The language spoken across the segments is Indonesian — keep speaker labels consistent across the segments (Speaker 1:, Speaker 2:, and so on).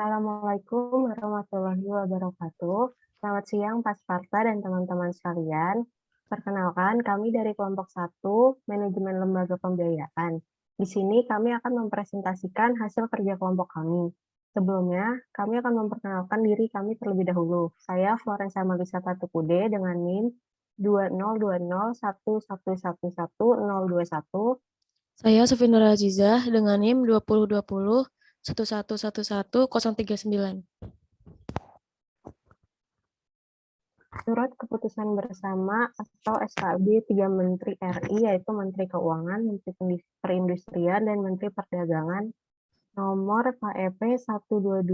Speaker 1: Assalamualaikum warahmatullahi wabarakatuh. Selamat siang Pak Sparta dan teman-teman sekalian. Perkenalkan, kami dari kelompok 1, Manajemen Lembaga Pembiayaan. Di sini kami akan mempresentasikan hasil kerja kelompok kami. Sebelumnya, kami akan memperkenalkan diri kami terlebih dahulu. Saya Florensa Malisa Patukude dengan NIM 202011111021.
Speaker 2: Saya Sufinur Azizah dengan NIM 2020-11111039.
Speaker 1: Surat Keputusan Bersama atau SKB 3 Menteri RI, yaitu Menteri Keuangan, Menteri Perindustrian, dan Menteri Perdagangan, nomor KEP 122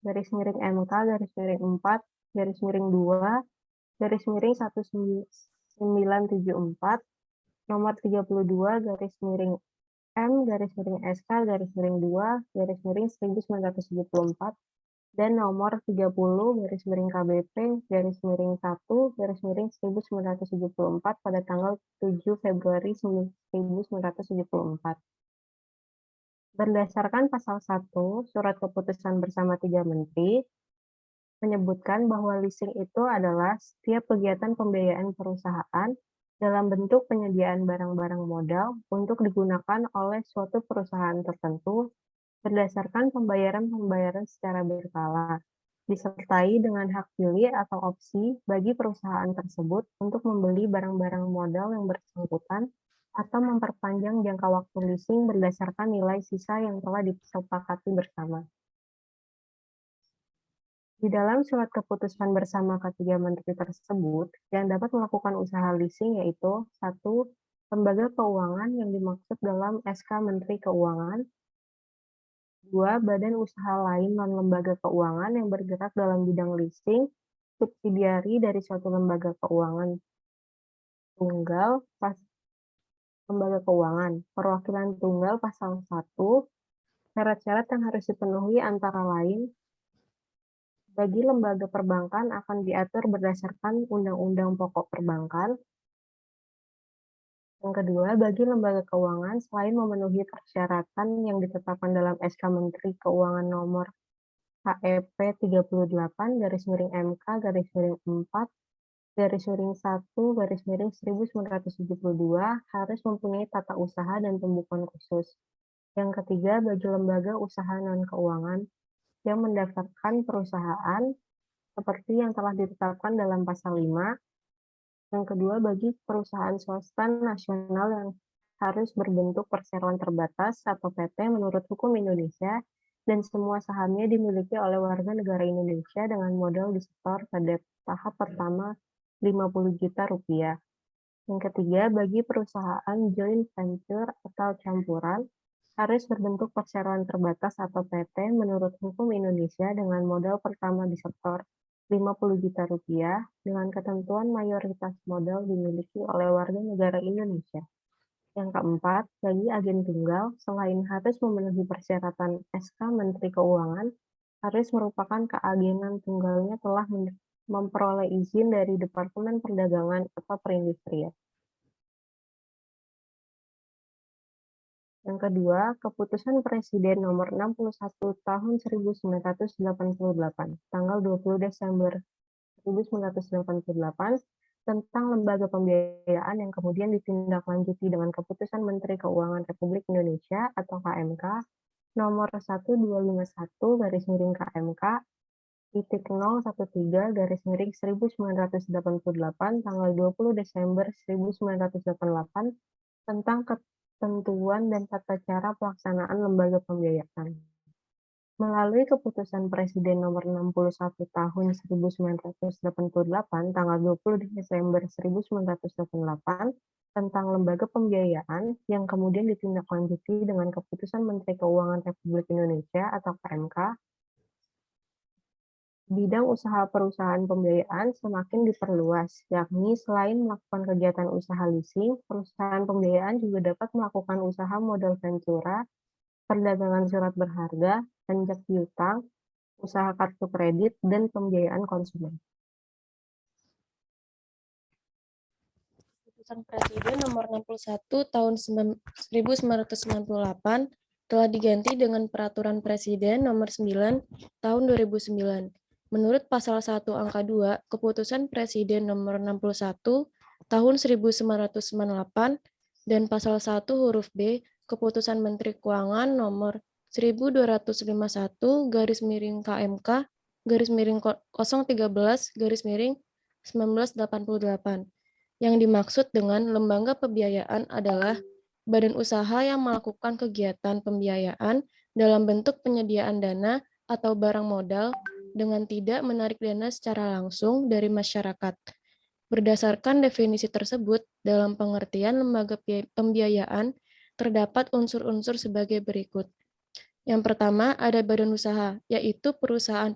Speaker 1: MK-MK-4 nomor 32 M-SK-2 dan nomor 30-KBP-1-1974 pada tanggal 7 Februari 1974. Berdasarkan pasal 1 Surat Keputusan Bersama 3 Menteri menyebutkan bahwa leasing itu adalah setiap kegiatan pembiayaan perusahaan dalam bentuk penyediaan barang-barang modal untuk digunakan oleh suatu perusahaan tertentu berdasarkan pembayaran secara berkala, disertai dengan hak pilih atau opsi bagi perusahaan tersebut untuk membeli barang-barang modal yang bersangkutan atau memperpanjang jangka waktu leasing berdasarkan nilai sisa yang telah disepakati bersama. Di dalam surat keputusan bersama ketiga menteri tersebut, yang dapat melakukan usaha leasing yaitu 1. Lembaga keuangan yang dimaksud dalam SK Menteri Keuangan, 2. Badan usaha lain non-lembaga keuangan yang bergerak dalam bidang leasing, subsidiari dari suatu lembaga keuangan tunggal, lembaga keuangan, perwakilan tunggal pasal 1, syarat-syarat yang harus dipenuhi antara lain, bagi lembaga perbankan akan diatur berdasarkan Undang-Undang Pokok Perbankan. Yang kedua, bagi lembaga keuangan, selain memenuhi persyaratan yang ditetapkan dalam SK Menteri Keuangan nomor KEP 38-MK-4-1-1972 harus mempunyai tata usaha dan pembukuan khusus. Yang ketiga, bagi lembaga usaha non-keuangan yang mendaftarkan perusahaan seperti yang telah ditetapkan dalam pasal 5. Yang kedua, bagi perusahaan swasta nasional yang harus berbentuk perseroan terbatas atau PT menurut hukum Indonesia dan semua sahamnya dimiliki oleh warga negara Indonesia dengan modal disetor pada tahap pertama 50 juta rupiah. Yang ketiga, bagi perusahaan joint venture atau campuran harus berbentuk perseroan terbatas atau PT menurut hukum Indonesia dengan modal pertama disetor 50 juta rupiah dengan ketentuan mayoritas modal dimiliki oleh warga negara Indonesia. Yang keempat, bagi agen tunggal, selain harus memenuhi persyaratan SK Menteri Keuangan, harus merupakan keagenan tunggalnya telah memperoleh izin dari Departemen Perdagangan atau Perindustrian. Yang kedua, Keputusan Presiden Nomor 61 Tahun 1988, tanggal 20 Desember 1988, tentang lembaga pembiayaan yang kemudian ditindaklanjuti dengan Keputusan Menteri Keuangan Republik Indonesia atau KMK nomor 1251/KMK titik 013/1988 tanggal 20 Desember 1988 tentang ketentuan dan tata cara pelaksanaan lembaga pembiayaan. Melalui Keputusan Presiden Nomor 61 Tahun 1988 tanggal 20 Desember 1988 tentang lembaga pembiayaan yang kemudian ditindaklanjuti dengan Keputusan Menteri Keuangan Republik Indonesia atau KMK, bidang usaha perusahaan pembiayaan semakin diperluas, yakni selain melakukan kegiatan usaha leasing, perusahaan pembiayaan juga dapat melakukan usaha modal ventura, perdagangan surat berharga, pajak piutang, usaha kartu kredit, dan pembiayaan konsumen.
Speaker 2: Keputusan Presiden nomor 61 tahun 1998 telah diganti dengan Peraturan Presiden Nomor 9 Tahun 2009. Menurut Pasal 1 Angka 2, Keputusan Presiden Nomor 61 Tahun 1998 dan Pasal 1 huruf B, Keputusan Menteri Keuangan Nomor 1251 garis miring KMK garis miring 013 garis miring 1988. Yang dimaksud dengan lembaga pembiayaan adalah badan usaha yang melakukan kegiatan pembiayaan dalam bentuk penyediaan dana atau barang modal dengan tidak menarik dana secara langsung dari masyarakat. Berdasarkan definisi tersebut, dalam pengertian lembaga pembiayaan terdapat unsur-unsur sebagai berikut. Yang pertama ada badan usaha, yaitu perusahaan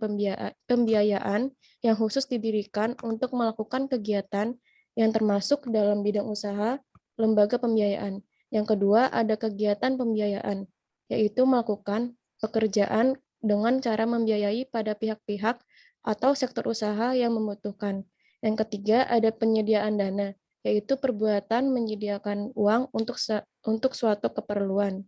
Speaker 2: pembiayaan yang khusus didirikan untuk melakukan kegiatan yang termasuk dalam bidang usaha lembaga pembiayaan. Yang kedua ada kegiatan pembiayaan, yaitu melakukan pekerjaan dengan cara membiayai pada pihak-pihak atau sektor usaha yang membutuhkan. Yang ketiga ada penyediaan dana, yaitu perbuatan menyediakan uang untuk suatu keperluan.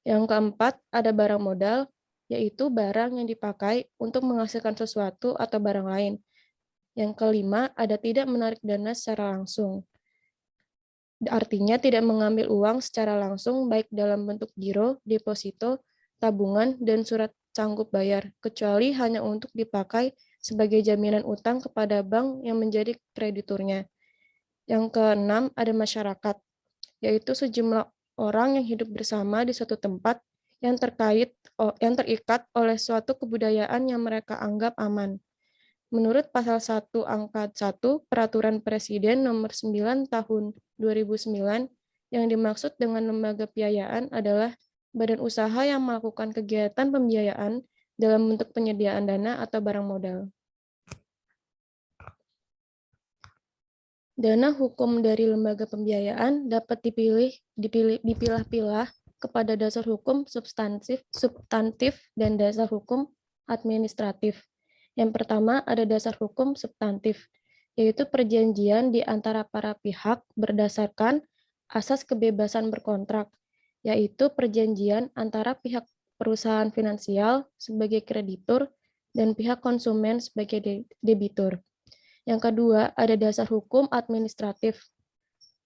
Speaker 2: Yang keempat, ada barang modal, yaitu barang yang dipakai untuk menghasilkan sesuatu atau barang lain. Yang kelima, ada tidak menarik dana secara langsung. Artinya tidak mengambil uang secara langsung baik dalam bentuk giro, deposito, tabungan, dan surat sanggup bayar, kecuali hanya untuk dipakai sebagai jaminan utang kepada bank yang menjadi krediturnya. Yang keenam, ada masyarakat, yaitu sejumlah orang yang hidup bersama di suatu tempat yang terikat oleh suatu kebudayaan yang mereka anggap aman. Menurut Pasal 1 Angka 1 Peraturan Presiden Nomor 9 Tahun 2009, yang dimaksud dengan lembaga pembiayaan adalah badan usaha yang melakukan kegiatan pembiayaan dalam bentuk penyediaan dana atau barang modal. Dana hukum dari lembaga pembiayaan dapat dipilah-pilah kepada dasar hukum substantif dan dasar hukum administratif. Yang pertama ada dasar hukum substantif, yaitu perjanjian di antara para pihak berdasarkan asas kebebasan berkontrak, yaitu perjanjian antara pihak perusahaan finansial sebagai kreditur dan pihak konsumen sebagai debitur. Yang kedua, ada dasar hukum administratif.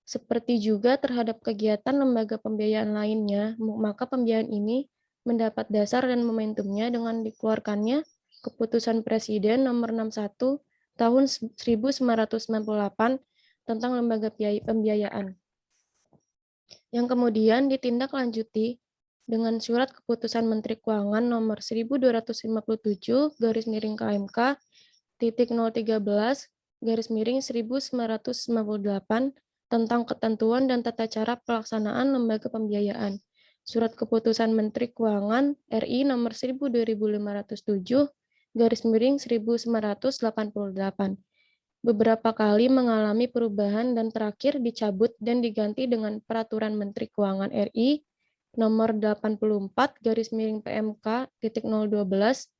Speaker 2: Seperti juga terhadap kegiatan lembaga pembiayaan lainnya, maka pembiayaan ini mendapat dasar dan momentumnya dengan dikeluarkannya Keputusan Presiden Nomor 61 Tahun 1998 tentang lembaga pembiayaan. Yang kemudian ditindaklanjuti dengan Surat Keputusan Menteri Keuangan Nomor 1257 garis miring KMK 013 garis miring 1998 tentang ketentuan dan tata cara pelaksanaan lembaga pembiayaan. Surat Keputusan Menteri Keuangan RI nomor 1507 garis miring 1988. Beberapa kali mengalami perubahan dan terakhir dicabut dan diganti dengan Peraturan Menteri Keuangan RI nomor 84 garis miring PMK 012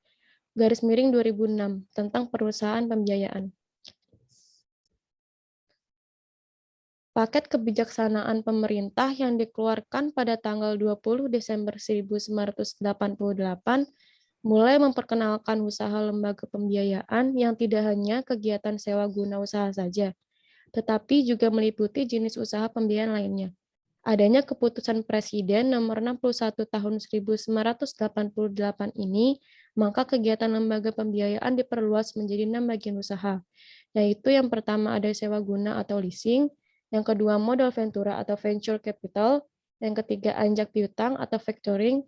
Speaker 2: garis miring 2006 tentang perusahaan pembiayaan. Paket kebijaksanaan pemerintah yang dikeluarkan pada tanggal 20 Desember 1988 mulai memperkenalkan usaha lembaga pembiayaan yang tidak hanya kegiatan sewa guna usaha saja, tetapi juga meliputi jenis usaha pembiayaan lainnya. Adanya Keputusan Presiden Nomor 61 Tahun 1988 ini, maka kegiatan lembaga pembiayaan diperluas menjadi 6 bagian usaha, yaitu yang pertama ada sewa guna atau leasing, yang kedua modal ventura atau venture capital, yang ketiga anjak piutang atau factoring,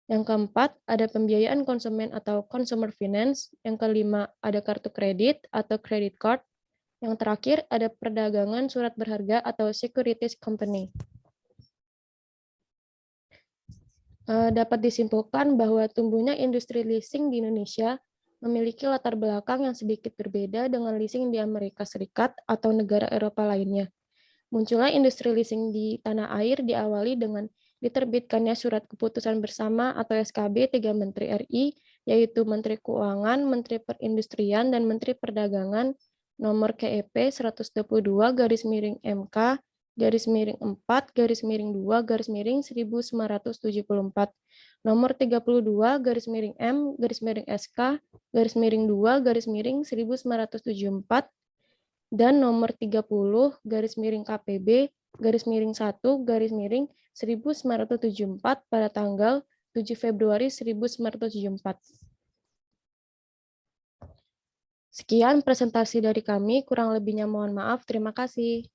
Speaker 2: yang keempat ada pembiayaan konsumen atau consumer finance, yang kelima ada kartu kredit atau credit card, yang terakhir ada perdagangan surat berharga atau securities company. Dapat disimpulkan bahwa tumbuhnya industri leasing di Indonesia memiliki latar belakang yang sedikit berbeda dengan leasing di Amerika Serikat atau negara Eropa lainnya. Munculnya industri leasing di tanah air diawali dengan diterbitkannya Surat Keputusan Bersama atau SKB 3 Menteri RI, yaitu Menteri Keuangan, Menteri Perindustrian, dan Menteri Perdagangan nomor KEP 122 garis miring MK garis miring 4, garis miring 2, garis miring 1974. Nomor 32, garis miring M, garis miring SK, garis miring 2, garis miring 1974. Dan nomor 30, garis miring KPB, garis miring 1, garis miring 1974 pada tanggal 7 Februari 1974. Sekian presentasi dari kami, kurang lebihnya mohon maaf. Terima kasih.